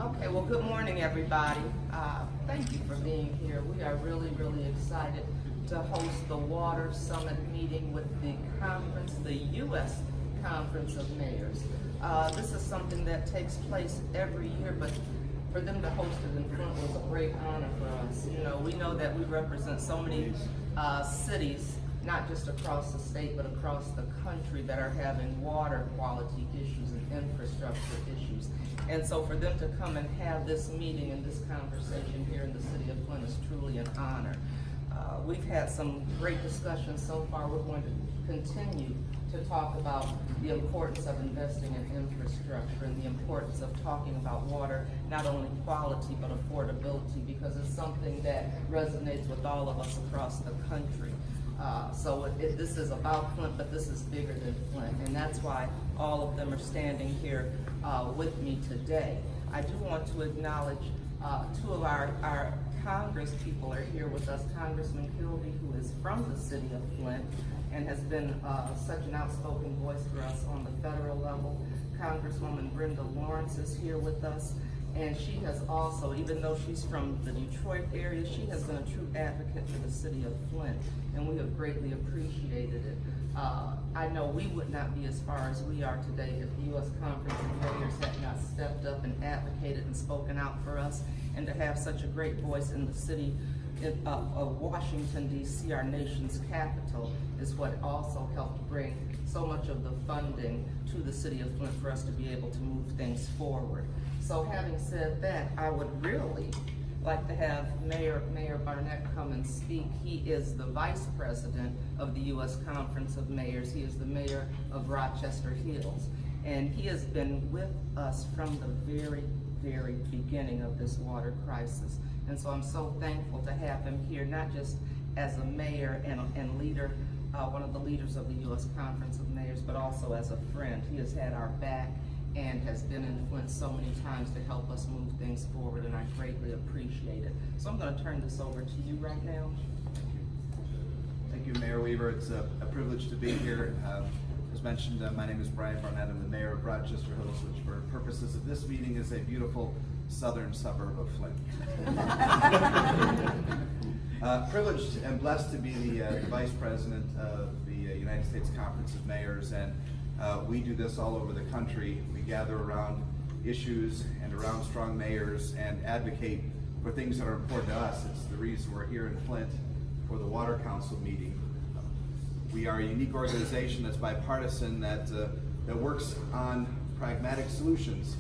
Okay, well, good morning, everybody. Thank you for being here. We are really, really excited to host the Water Summit meeting with the conference, the U.S. Conference of Mayors. This is something that takes place every year, but for them to host it in Flint was a great honor for us. You know, we know that we represent so many cities, not just across the state, but across the country that are having water quality issues and infrastructure issues. And so for them to come and have this meeting and this conversation here in the city of Flint is truly an honor. We've had some great discussions so far. We're going to continue to talk about the importance of investing in infrastructure and the importance of talking about water, not only quality, but affordability, because it's something that resonates with all of us across the country. This is about Flint, but this is bigger than Flint, and that's why all of them are standing here with me today. I do want to acknowledge two of our Congress people are here with us. Congressman Kildee, who is from the city of Flint and has been such an outspoken voice for us on the federal level. Congresswoman Brenda Lawrence is here with us. And she has also, even though she's from the Detroit area, she has been a true advocate for the city of Flint, and we have greatly appreciated it. I know we would not be as far as we are today if the U.S. Conference of Mayors had not stepped up and advocated and spoken out for us, and to have such a great voice in the city of Washington, D.C., our nation's capital, is what also helped bring so much of the funding to the city of Flint for us to be able to move things forward. So having said that, I would really like to have Mayor Barnett come and speak. He is the Vice President of the U.S. Conference of Mayors. He is the Mayor of Rochester Hills. And he has been with us from the very, very beginning of this water crisis. And so I'm so thankful to have him here, not just as a mayor and leader, one of the leaders of the U.S. Conference of Mayors, but also as a friend. He has had our back and has been in Flint so many times to help us move things forward, and I greatly appreciate it. So I'm going to turn this over to you right now. Thank you, Mayor Weaver. It's a privilege to be here. As mentioned, my name is Brian Barnett. I'm the mayor of Rochester Hills, which for purposes of this meeting is a beautiful southern suburb of Flint. Privileged and blessed to be the vice president of the United States Conference of Mayors, and we do this all over the country. We gather around issues and around strong mayors and advocate for things that are important to us. It's the reason we're here in Flint for the Water Council meeting. We are a unique organization that's bipartisan, that works on pragmatic solutions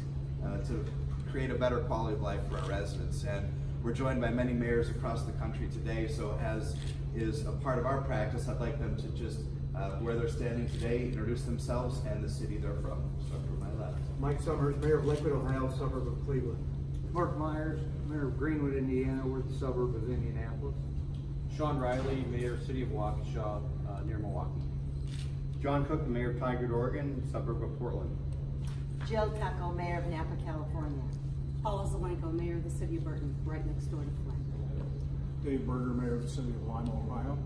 to create a better quality of life for our residents. And we're joined by many mayors across the country today, so as is a part of our practice, I'd like them to just where they're standing today, introduce themselves and the city they're from. So from my left. Mike Summers, Mayor of Lakewood, Ohio, suburb of Cleveland. Mark Myers, Mayor of Greenwood, Indiana. We're the suburb of Indianapolis. Sean Riley, Mayor, City of Waukesha, near Milwaukee. John Cook, the Mayor of Tigard, Oregon, suburb of Portland. Jill Tucko, Mayor of Napa, California. Paula Zelenko, Mayor of the City of Burton, right next door to Flint. Dave Berger, Mayor of the City of Lima, Ohio.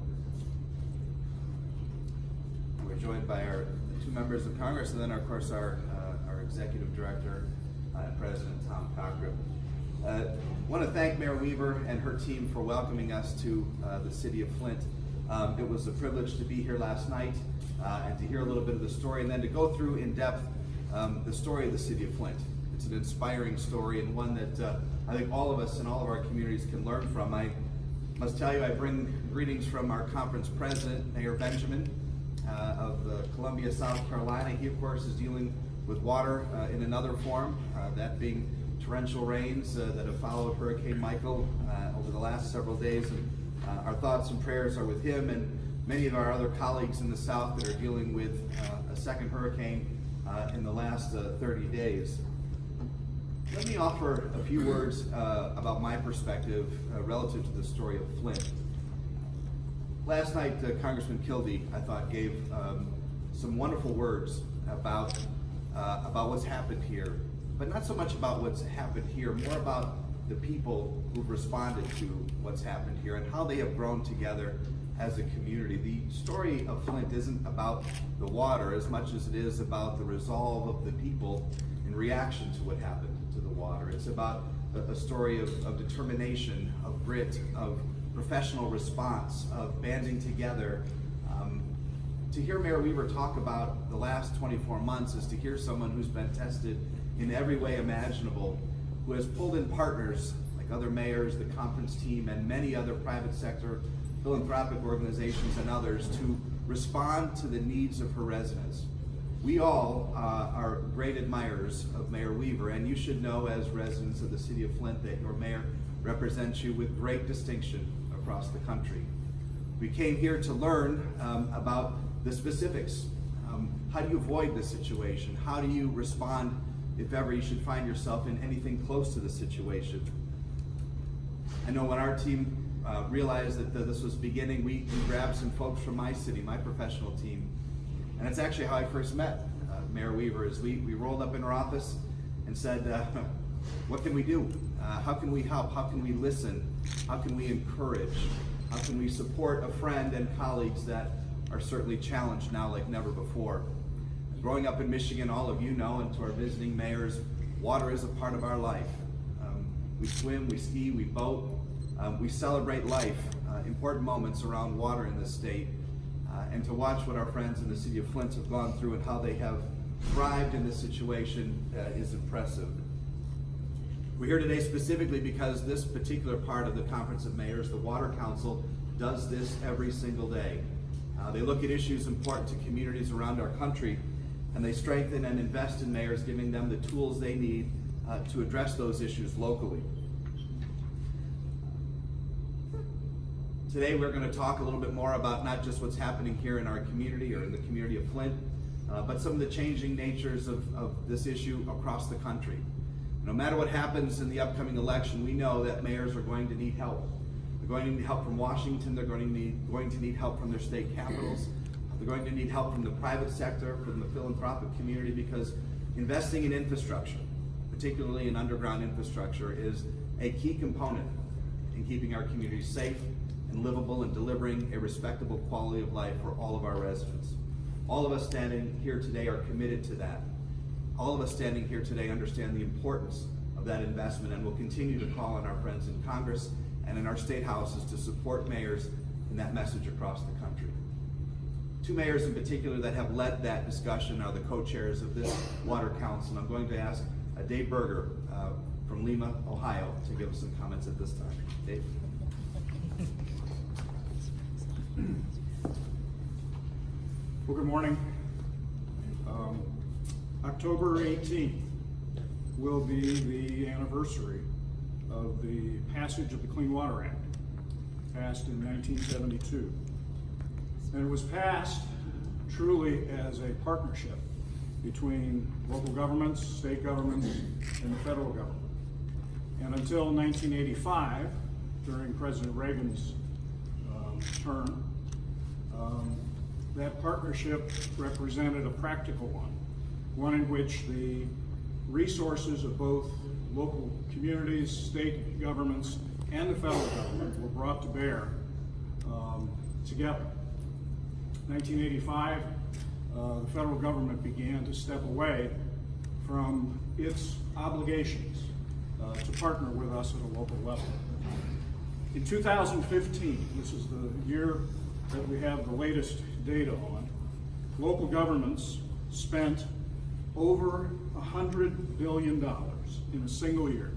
We're joined by our two members of Congress, and then of course our executive director and president, Tom Cochran. I want to thank Mayor Weaver and her team for welcoming us to the city of Flint. It was a privilege to be here last night and to hear a little bit of the story, and then to go through in depth the story of the city of Flint. It's an inspiring story, and one that I think all of us in all of our communities can learn from. I must tell you, I bring greetings from our conference president, Mayor Benjamin of Columbia, South Carolina. He, of course, is dealing with water in another form, that being torrential rains that have followed Hurricane Michael over the last several days. And our thoughts and prayers are with him and many of our other colleagues in the South that are dealing with a second hurricane in the last 30 days. Let me offer a few words about my perspective relative to the story of Flint. Last night, Congressman Kildee, I thought, gave some wonderful words about what's happened here, but not so much about what's happened here, more about the people who've responded to what's happened here and how they have grown together as a community. The story of Flint isn't about the water as much as it is about the resolve of the people in reaction to what happened to the water. It's about a story of determination, of grit, of professional response, of banding together. To hear Mayor Weaver talk about the last 24 months is to hear someone who's been tested in every way imaginable, who has pulled in partners like other mayors, the conference team, and many other private sector philanthropic organizations and others to respond to the needs of her residents. We all are great admirers of Mayor Weaver, and you should know as residents of the city of Flint that your mayor represents you with great distinction across the country. We came here to learn about the specifics. How do you avoid this situation? How do you respond if ever you should find yourself in anything close to the situation? I know when our team realized that this was beginning, we grabbed some folks from my city, my professional team, and that's actually how I first met Mayor Weaver. Is we rolled up in her office and said, what can we do? How can we help? How can we listen? How can we encourage? How can we support a friend and colleagues that are certainly challenged now like never before? Growing up in Michigan, all of you know, and to our visiting mayors, water is a part of our life. We swim, we ski, we boat, we celebrate life, important moments around water in this state. And to watch what our friends in the city of Flint have gone through and how they have thrived in this situation is impressive. We're here today specifically because this particular part of the Conference of Mayors, the Water Council, does this every single day. They look at issues important to communities around our country, and they strengthen and invest in mayors, giving them the tools they need to address those issues locally. Today we're going to talk a little bit more about not just what's happening here in our community or in the community of Flint, but some of the changing natures of this issue across the country. No matter what happens in the upcoming election, we know that mayors are going to need help. They're going to need help from Washington. They're going to need help from their state capitals. They're going to need help from the private sector, from the philanthropic community, because investing in infrastructure, particularly in underground infrastructure, is a key component in keeping our communities safe and livable and delivering a respectable quality of life for all of our residents. All of us standing here today are committed to that. All of us standing here today understand the importance of that investment, and will continue to call on our friends in Congress and in our state houses to support mayors in that message across the country. Two mayors in particular that have led that discussion are the co-chairs of this Water Council. I'm going to ask Dave Berger from Lima, Ohio, to give us some comments at this time. Dave. Well, good morning. October 18th will be the anniversary of the passage of the Clean Water Act, passed in 1972. And it was passed truly as a partnership between local governments, state governments, and the federal government. And until 1985, during President Reagan's term, that partnership represented a practical one in which the resources of both local communities, state governments, and the federal government were brought to bear together. 1985, the federal government began to step away from its obligations to partner with us at a local level. In 2015, this is the year that we have the latest data on, local governments spent over $100 billion in a single year.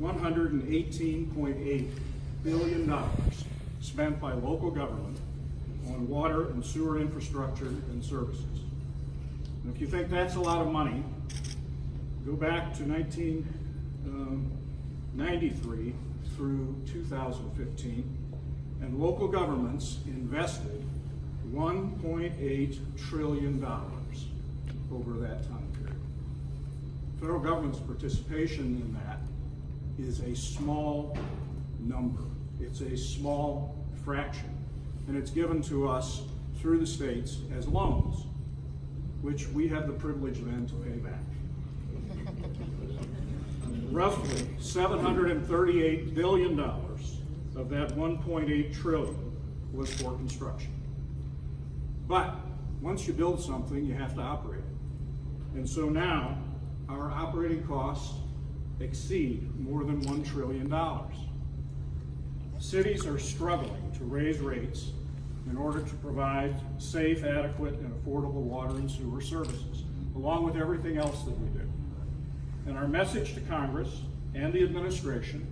$118.8 billion spent by local government on water and sewer infrastructure and services. And if you think that's a lot of money, go back to 1993 through 2015, and local governments invested $1.8 trillion over that time period. Federal government's participation in that is a small number. It's a small fraction, and it's given to us through the states as loans, which we have the privilege then to pay back. Roughly $738 billion of that $1.8 trillion was for construction. But once you build something, you have to operate it. And so now our operating costs exceed more than $1 trillion. Cities are struggling to raise rates in order to provide safe, adequate, and affordable water and sewer services, along with everything else that we do. And our message to Congress and the administration,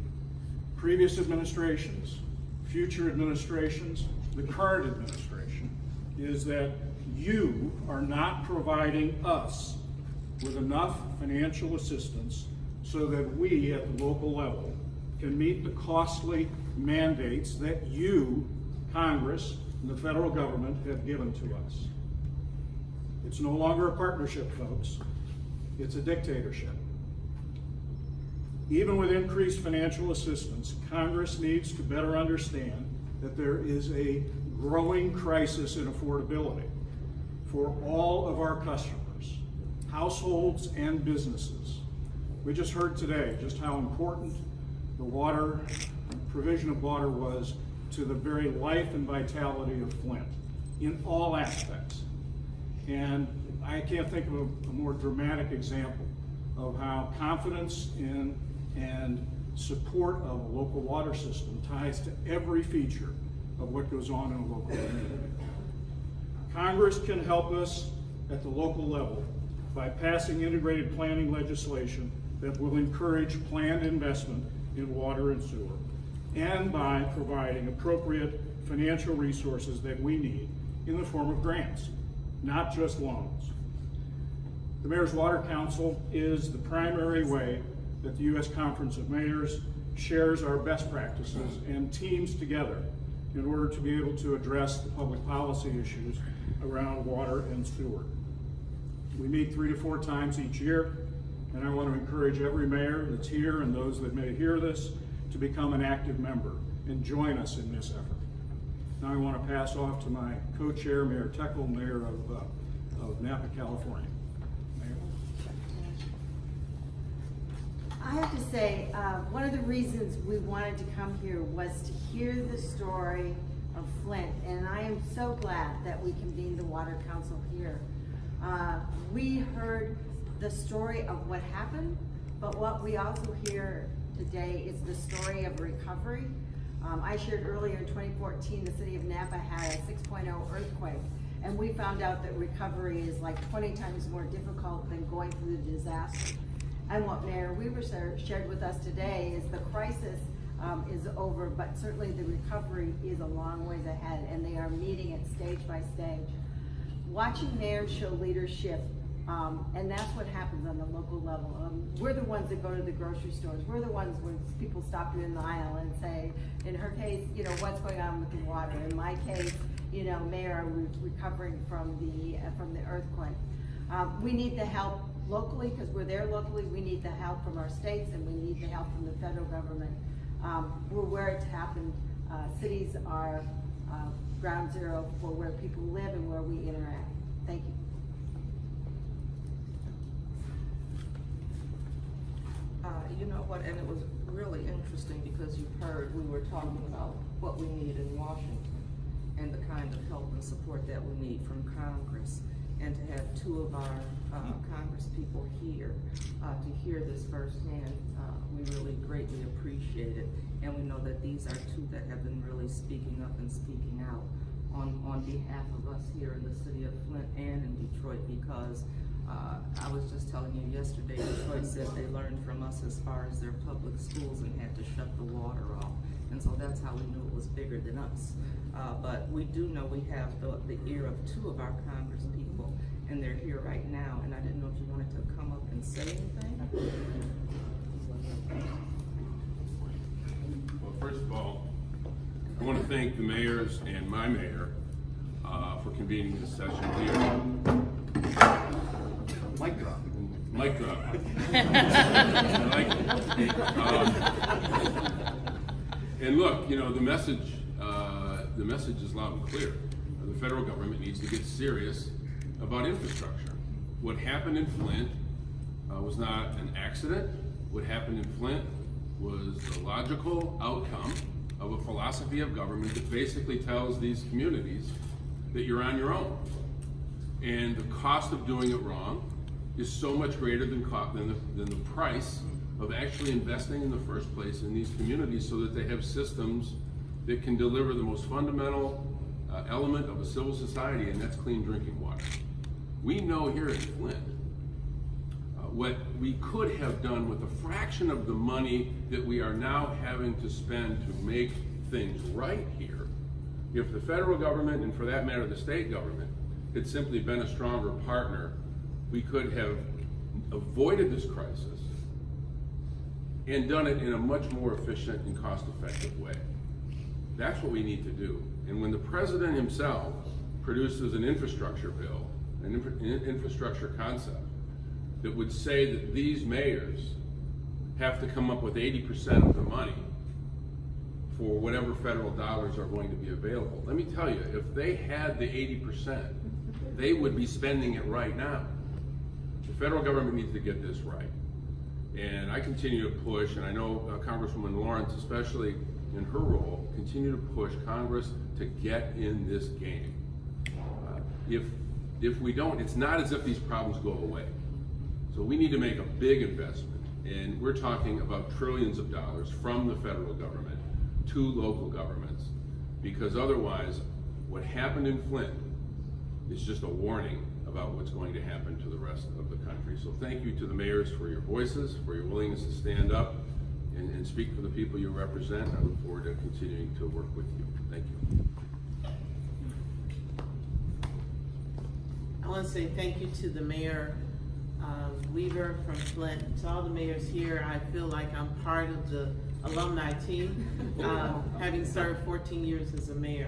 previous administrations, future administrations, the current administration, is that you are not providing us with enough financial assistance so that we at the local level can meet the costly mandates that you, Congress, and the federal government have given to us. It's no longer a partnership, folks. It's a dictatorship. Even with increased financial assistance, Congress needs to better understand that there is a growing crisis in affordability for all of our customers, households and businesses. We just heard today just how important the water, provision of water was to the very life and vitality of Flint in all aspects. And I can't think of a more dramatic example of how confidence in and support of a local water system ties to every feature of what goes on in a local community. Congress can help us at the local level by passing integrated planning legislation that will encourage planned investment in water and sewer, and by providing appropriate financial resources that we need in the form of grants, not just loans. The Mayor's Water Council is the primary way that the U.S. Conference of Mayors shares our best practices and teams together in order to be able to address the public policy issues around water and sewer. We meet 3 to 4 times each year, and I want to encourage every mayor that's here and those that may hear this to become an active member and join us in this effort. Now I want to pass off to my co-chair, Mayor Teckel, Mayor of Napa, California. Mayor. I have to say, one of the reasons we wanted to come here was to hear the story of Flint, and I am so glad that we convened the Water Council here. We heard the story of what happened, but what we also hear today is the story of recovery. I shared earlier in 2014, the city of Napa had a 6.0 earthquake, and we found out that recovery is like 20 times more difficult than going through the disaster. And what Mayor Weaver shared with us today is the crisis is over, but certainly the recovery is a long ways ahead, and they are meeting it stage by stage. Watching mayors show leadership, and that's what happens on the local level. We're the ones that go to the grocery stores. We're the ones when people stop you in the aisle and say, in her case, you know, what's going on with the water? In my case, you know, Mayor, we're recovering from the earthquake. We need the help locally because we're there locally. We need the help from our states, and we need the help from the federal government. We're where it's happened. Cities are ground zero for where people live and where we interact. Thank you. You know what, and it was really interesting because you heard we were talking about what we need in Washington and the kind of help and support that we need from Congress. And to have 2 of our Congress people here to hear this firsthand, we really greatly appreciate it. And we know that these are 2 that have been really speaking up and speaking out on behalf of us here in the city of Flint and in Detroit, because I was just telling you yesterday, Detroit said they learned from us as far as their public schools and had to shut the water off. And so that's how we knew it was bigger than us. But we do know we have the ear of 2 of our Congress people, and they're here right now. And I didn't know if you wanted to come up and say anything. Well, first of all, I want to thank the mayors and my mayor for convening this session here. Mic drop. Mic drop. I like it. And look, you know, the message is loud and clear. The federal government needs to get serious about infrastructure. What happened in Flint was not an accident. What happened in Flint was the logical outcome of a philosophy of government that basically tells these communities that you're on your own. And the cost of doing it wrong is so much greater than the price of actually investing in the first place in these communities so that they have systems that can deliver the most fundamental element of a civil society, and that's clean drinking water. We know here in Flint what we could have done with a fraction of the money that we are now having to spend to make things right here, if the federal government, and for that matter the state government, had simply been a stronger partner, we could have avoided this crisis and done it in a much more efficient and cost-effective way. That's what we need to do. And when the president himself produces an infrastructure bill, an infrastructure concept, that would say that these mayors have to come up with 80% of the money for whatever federal dollars are going to be available. Let me tell you, if they had the 80%, they would be spending it right now. The federal government needs to get this right. And I continue to push, and I know Congresswoman Lawrence, especially in her role, continue to push Congress to get in this game. If we don't, it's not as if these problems go away. So we need to make a big investment, and we're talking about trillions of dollars from the federal government to local governments, because otherwise what happened in Flint is just a warning about what's going to happen to the rest of the country. So thank you to the mayors for your voices, for your willingness to stand up and speak for the people you represent. I look forward to continuing to work with you. Thank you. I want to say thank you to the Mayor Weaver from Flint, to all the mayors here. I feel like I'm part of the alumni team, having served 14 years as a mayor.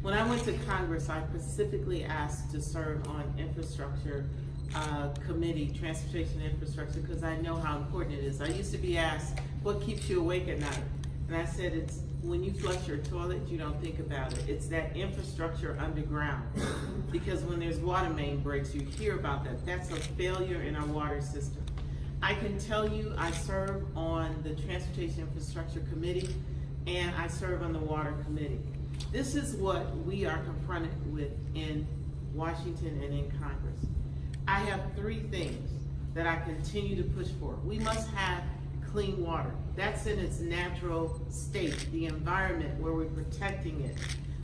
When I went to Congress, I specifically asked to serve on infrastructure committee, transportation infrastructure, because I know how important it is. I used to be asked, what keeps you awake at night? And I said, it's when you flush your toilet, you don't think about it. It's that infrastructure underground. Because when there's water main breaks, you hear about that. That's a failure in our water system. I can tell you, I serve on the Transportation Infrastructure Committee, and I serve on the Water Committee. This is what we are confronted with in Washington and in Congress. I have three things that I continue to push for. We must have clean water. That's in its natural state, the environment where we're protecting it.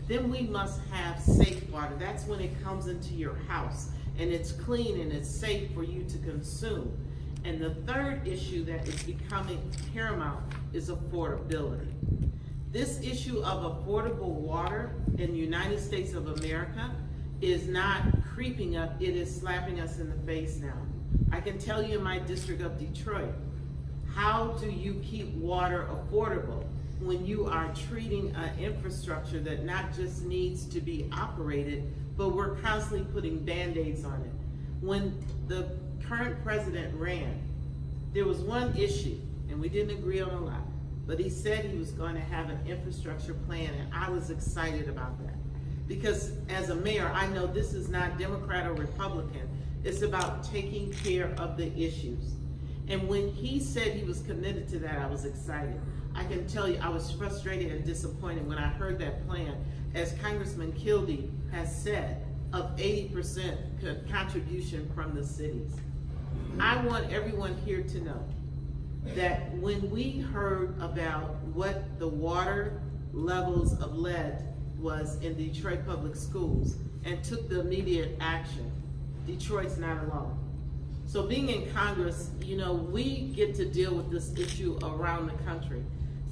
Then we must have safe water. That's when it comes into your house and it's clean and it's safe for you to consume. And the third issue that is becoming paramount is affordability. This issue of affordable water in the United States of America is not creeping up, it is slapping us in the face now. I can tell you in my district of Detroit, how do you keep water affordable when you are treating an infrastructure that not just needs to be operated, but we're constantly putting Band-Aids on it? When the current president ran, there was one issue, and we didn't agree on a lot, but he said he was going to have an infrastructure plan, and I was excited about that. Because as a mayor, I know this is not Democrat or Republican, it's about taking care of the issues. And when he said he was committed to that, I was excited. I can tell you, I was frustrated and disappointed when I heard that plan, as Congressman Kildee has said, of 80% contribution from the cities. I want everyone here to know that when we heard about what the water levels of lead was in Detroit Public Schools and took the immediate action, Detroit's not alone. So being in Congress, you know, we get to deal with this issue around the country.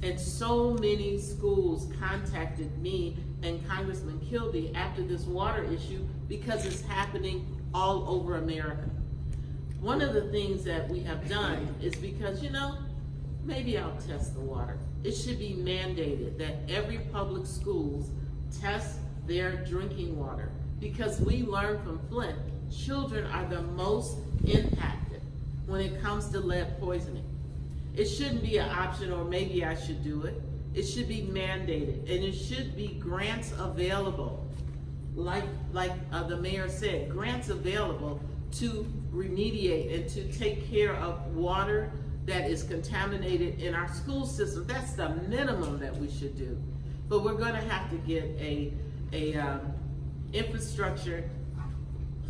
And so many schools contacted me and Congressman Kildee after this water issue because it's happening all over America. One of the things that we have done is because, you know, maybe I'll test the water. It should be mandated that every public schools test their drinking water, because we learned from Flint, children are the most impacted when it comes to lead poisoning. It shouldn't be an option, or maybe I should do it. It should be mandated, and it should be grants available, like the mayor said, grants available to remediate and to take care of water that is contaminated in our school system. That's the minimum that we should do. But we're going to have to get a infrastructure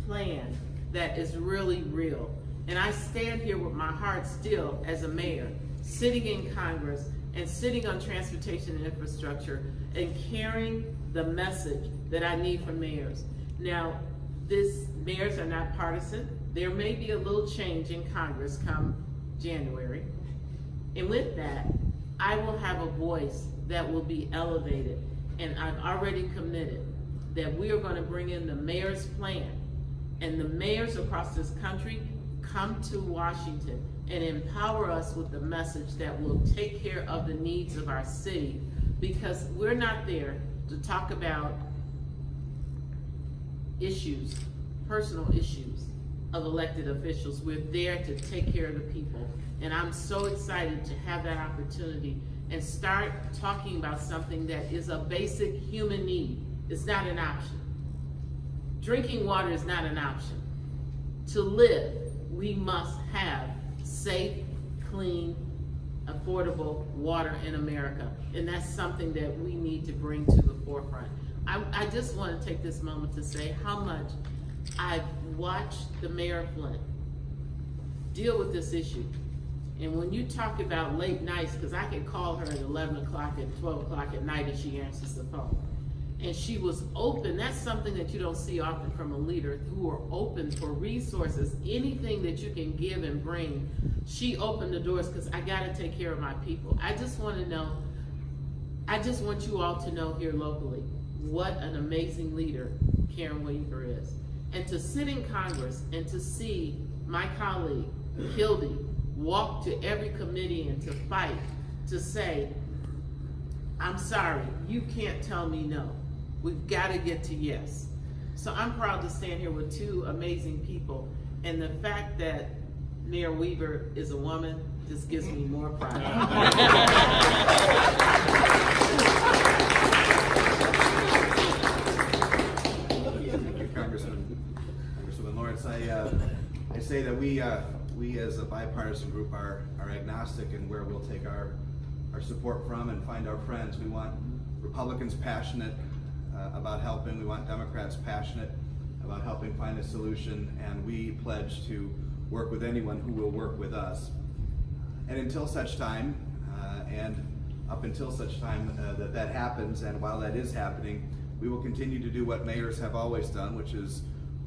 plan that is really real. And I stand here with my heart still as a mayor, sitting in Congress and sitting on transportation and infrastructure and carrying the message that I need from mayors. Now, mayors are not partisan. There may be a little change in Congress come January. And with that, I will have a voice that will be elevated. And I've already committed that we are going to bring in the mayor's plan. And the mayors across this country come to Washington and empower us with the message that will take care of the needs of our city, because we're not there to talk about issues, personal issues of elected officials. We're there to take care of the people. And I'm so excited to have that opportunity and start talking about something that is a basic human need. It's not an option. Drinking water is not an option. To live, we must have safe, clean, affordable water in America. And that's something that we need to bring to the forefront. I just want to take this moment to say how much I've watched the Mayor of Flint deal with this issue. And when you talk about late nights, because I can call her at 11 o'clock and 12 o'clock at night and she answers the phone. And she was open. That's something that you don't see often from a leader, who are open for resources, anything that you can give and bring. She opened the doors because I got to take care of my people. I just want to know, I just want you all to know here locally what an amazing leader Karen Weaver is. And to sit in Congress and to see my colleague, Hildy, walk to every committee and to fight, to say, I'm sorry, you can't tell me no. We've got to get to yes. So I'm proud to stand here with two amazing people. And the fact that Mayor Weaver is a woman just gives me more pride. Thank you, Congresswoman Lawrence. I say that we as a bipartisan group are agnostic in where we'll take our support from and find our friends. We want Republicans passionate about helping. We want Democrats passionate about helping find a solution, and we pledge to work with anyone who will work with us. And until such time, and up until such time that happens, and while that is happening, we will continue to do what mayors have always done, which is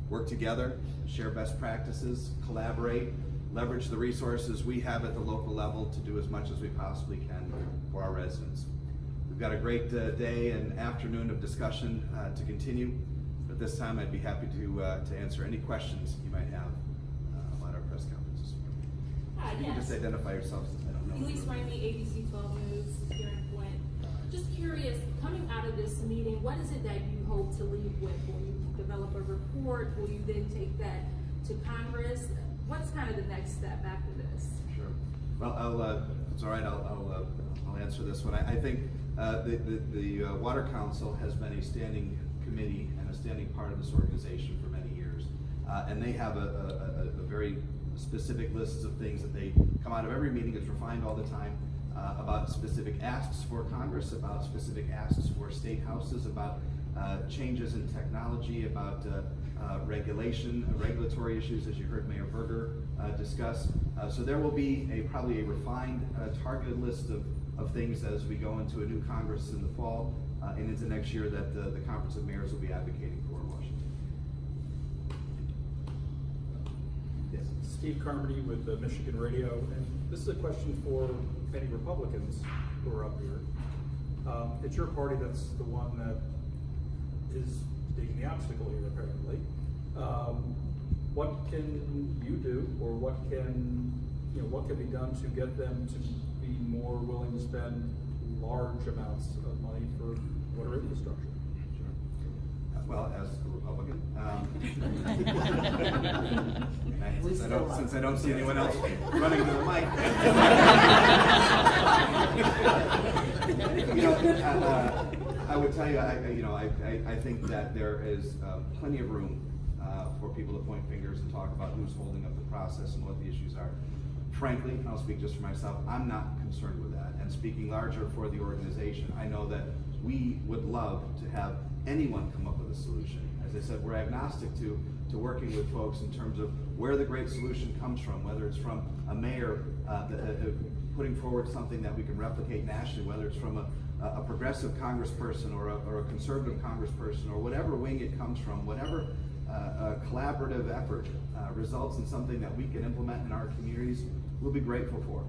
work together, share best practices, collaborate, leverage the resources we have at the local level to do as much as we possibly can for our residents. We've got a great day and afternoon of discussion to continue. But this time I'd be happy to answer any questions you might have about our press conferences. You can just identify yourself since I don't know. Elise Rainey, ABC 12 News here in Flint. Just curious, coming out of this meeting, what is it that you hope to leave with? Will you develop a report? Will you then take that to Congress? What's kind of the next step after this? Sure. Well, if it's all right, I'll answer this one. I think the Water Council has been a standing committee and a standing part of this organization for many years, and they have a very specific lists of things that they come out of every meeting. It's refined all the time about specific asks for Congress, about specific asks for state houses, about changes in technology, about regulatory issues, as you heard Mayor Berger discuss. So there will be probably a refined, targeted list of things as we go into a new Congress in the fall and into next year that the Conference of Mayors will be advocating for in Washington. Yes. Steve Carmody with Michigan Radio, and this is a question for many Republicans who are up here. It's your party that's the one that is digging the obstacle here, apparently. What can you do, or what can be done to get them to be more willing to spend large amounts of money for water infrastructure? Sure. Well, as a Republican, since I don't see anyone else running to the mic, I would tell you, I think that there is plenty of room for people to point fingers and talk about who's holding up the process and what the issues are. Frankly, and I'll speak just for myself, I'm not concerned with that. And speaking larger for the organization, I know that we would love to have anyone come up with a solution. As I said, we're agnostic to to working with folks in terms of where the great solution comes from, whether it's from a mayor putting forward something that we can replicate nationally, whether it's from a progressive congressperson or a conservative congressperson, or whatever wing it comes from, whatever collaborative effort results in something that we can implement in our communities, we'll be grateful for.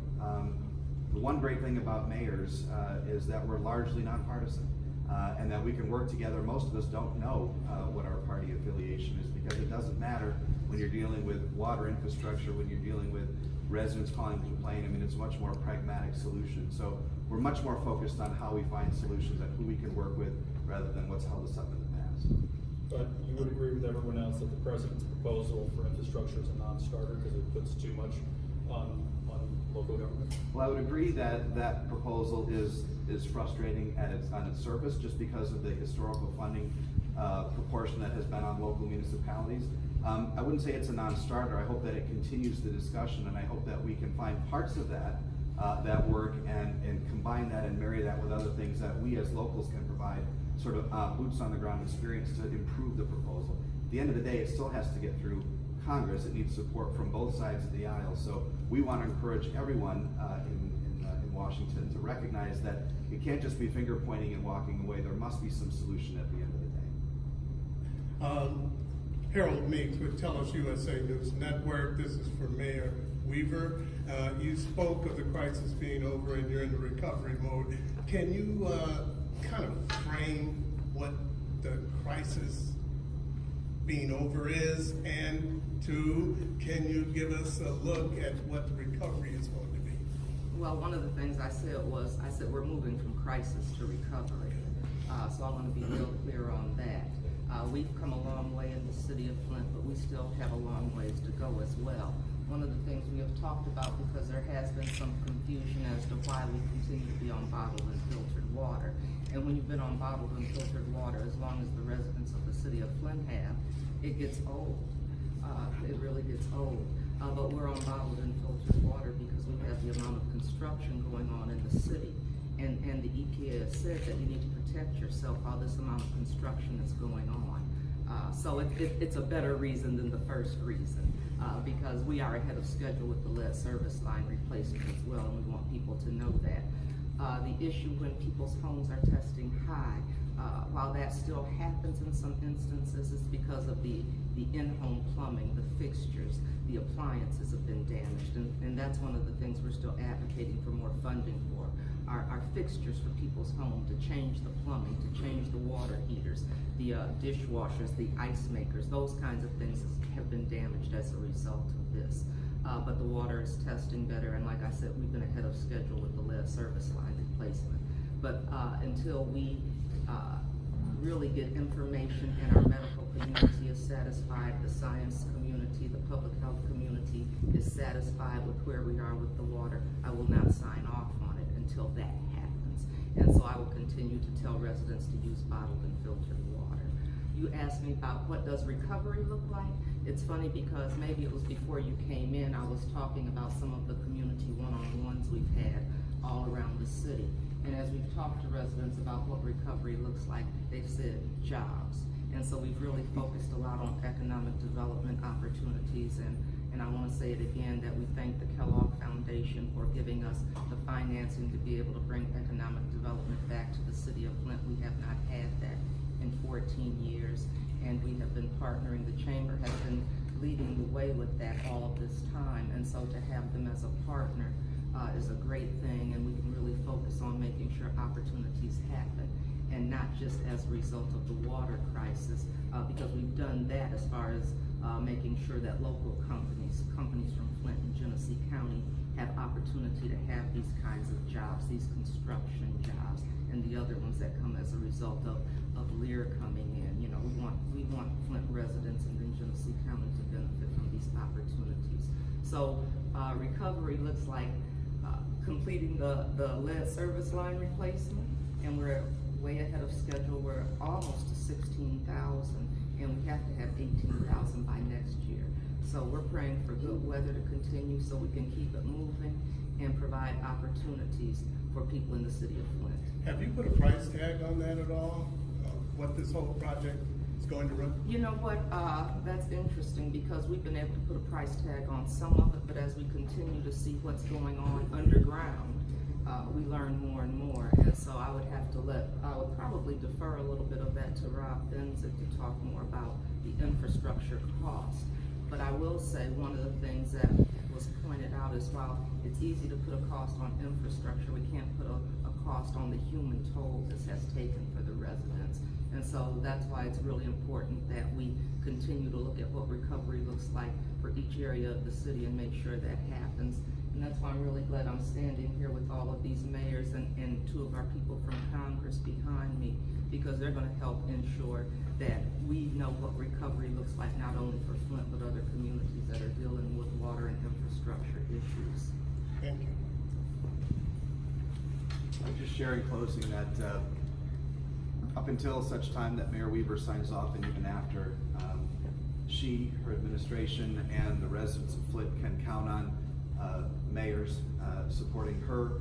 The one great thing about mayors is that we're largely nonpartisan, and that we can work together. Most of us don't know what our party affiliation is, because it doesn't matter when you're dealing with water infrastructure, when you're dealing with residents calling to complain. I mean, it's a much more pragmatic solution. So we're much more focused on how we find solutions and who we can work with, rather than what's held us up in the past. But you would agree with everyone else that the president's proposal for infrastructure is a non-starter because it puts too much on local government? Well, I would agree that that proposal is frustrating on its surface, just because of the historical funding proportion that has been on local municipalities. I wouldn't say it's a non-starter. I hope that it continues the discussion, and I hope that we can find parts of that that work and combine that and marry that with other things that we as locals can provide, sort of boots on the ground experience to improve the proposal. At the end of the day, it still has to get through Congress. It needs support from both sides of the aisle. So we want to encourage everyone in Washington to recognize that it can't just be finger pointing and walking away. There must be some solution at the end of the day. Harold Meeks with Tell Us USA News Network. This is for Mayor Weaver. You spoke of the crisis being over and you're in the recovery mode. Can you kind of frame what the crisis being over is, and two, can you give us a look at what the recovery is going to be? Well, one of the things I said we're moving from crisis to recovery. So I want to be real clear on that. We've come a long way in the city of Flint, but we still have a long ways to go as well. One of the things we have talked about, because there has been some confusion as to why we continue to be on bottled and filtered water. And when you've been on bottled and filtered water, as long as the residents of the city of Flint have, it gets old. It really gets old. But we're on bottled and filtered water because we have the amount of construction going on in the city. And the EPA has said that you need to protect yourself while this amount of construction is going on. So it's a better reason than the first reason, because we are ahead of schedule with the lead service line replacement as well, and we want people to know that. The issue when people's homes are testing high, while that still happens in some instances, is because of the in-home plumbing, the fixtures, the appliances have been damaged, and that's one of the things we're still advocating for more funding for. Our fixtures for people's homes, to change the plumbing, to change the water heaters, the dishwashers, the ice makers, those kinds of things have been damaged as a result of this. But the water is testing better, and like I said, we've been ahead of schedule with the lead service line replacement. But until we really get information and our medical community is satisfied, the science community, the public health community is satisfied with where we are with the water, I will not sign off on it until that happens. And so I will continue to tell residents to use bottled and filtered water. You asked me about what does recovery look like. It's funny because maybe it was before you came in, I was talking about some of the community one-on-ones we've had all around the city. And as we've talked to residents about what recovery looks like, they've said jobs. And so we've really focused a lot on economic development opportunities. And I want to say it again, that we thank the Kellogg Foundation for giving us the financing to be able to bring economic development back to the city of Flint. We have not had that in 14 years. And we have been partnering. The Chamber has been leading the way with that all of this time. And so to have them as a partner is a great thing, and we can really focus on making sure opportunities happen, and not just as a result of the water crisis, because we've done that as far as making sure that local companies from Flint and Genesee County have opportunity to have these kinds of jobs, these construction jobs, and the other ones that come as a result of Lear coming in. You know, we want Flint residents and then Genesee County to benefit from these opportunities. So recovery looks like completing the lead service line replacement, and we're way ahead of schedule. We're almost to 16,000, and we have to have 18,000 by next year. So we're praying for good weather to continue so we can keep it moving and provide opportunities for people in the city of Flint. Have you put a price tag on that at all? What this whole project is going to run? You know what, that's interesting because we've been able to put a price tag on some of it, but as we continue to see what's going on underground, we learn more and more. And so I would probably defer a little bit of that to Rob Benzik to talk more about the infrastructure cost. But I will say one of the things that was pointed out is while it's easy to put a cost on infrastructure, we can't put a cost on the human toll this has taken for the residents. And so that's why it's really important that we continue to look at what recovery looks like for each area of the city and make sure that happens. And that's why I'm really glad I'm standing here with all of these mayors and two of our people from Congress behind me, because they're gonna help ensure that we know what recovery looks like, not only for Flint, but other communities that are dealing with water and infrastructure issues. Thank you. I'm just sharing closing that up until such time that Mayor Weaver signs off, and even after, she, her administration, and the residents of Flint can count on mayors supporting her,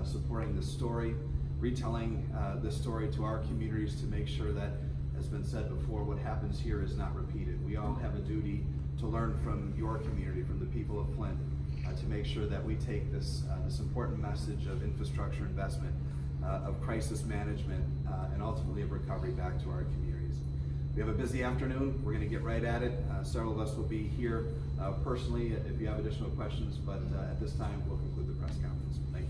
supporting this story, retelling this story to our communities to make sure that, as been said before, what happens here is not repeated. We all have a duty to learn from your community, from the people of Flint, to make sure that we take this important message of infrastructure investment, of crisis management, and ultimately of recovery back to our communities. We have a busy afternoon. We're going to get right at it. Several of us will be here personally if you have additional questions, but at this time we'll conclude the press conference. Thank you.